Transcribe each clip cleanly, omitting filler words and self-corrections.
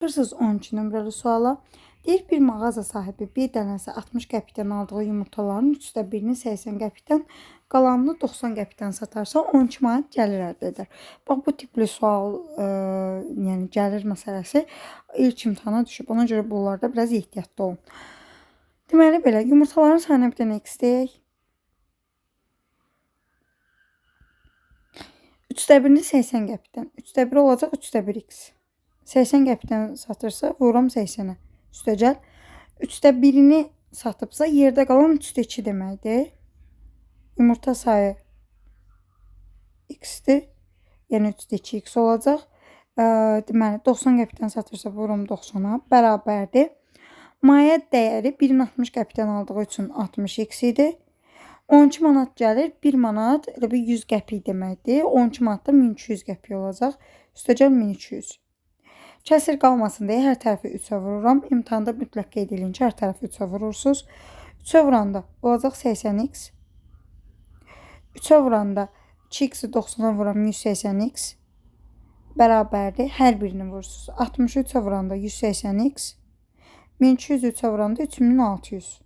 Baxırsınız 12 nömrəli suala. Deyir bir mağaza sahibi bir dənəsi 60 qəpikdən aldığı yumurtaların 1/3-ni 80 qəpikdən, qalanını 90 qəpikdən satarsa 12 manat gəlir əldə edər. Bax bu tipli sual, yəni gəlir məsələsi ilk imtahana düşüb. Ona görə bunlarda biraz ehtiyatlı olun. Deməli belə, yumurtaların sayına bir dənə x deyək. 3/1-ni 80 qəpikdən. 3/1 olacaq 3/1x. 80 qəpikdən satırsa vururam 80-ə. Üstəgəl 3/1-ni satıbsa yerdə qalan 3/2 deməkdir. Yumurta sayı x-dir. Yəni 3/2x olacaq. Deməli 90 qəpikdən satırsa vururam 90-a bərabərdir. Maya dəyəri 1-in 60 qəpikdən aldığı üçün 60x idi. 12 manat gəlir, 1 manat elə bir 100 qəpik deməkdir. 12 manatda 1200 qəpik olacaq. Üstəgəl 1200. Kəsir qalmasın deyə hər tərəfi 3-ə vururam. İmtahanda mütləq qeyd edin ki, hər tərəfi 3-ə vurursunuz. 3-ə vuranda olacaq 80x. 3-ə vuranda 2x-i 90-a vuram 180x. Bərabərdir. Hər birini vurursunuz. 60-ı 3-ə vuranda 180x. 1200-ü 3-ə vuranda 3600.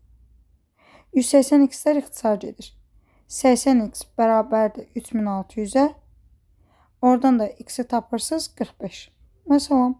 180x-lər ixtisar gedir. 80x bərabərdir 3600-ə. Oradan da x-i tapırsınız 45. Məsələn.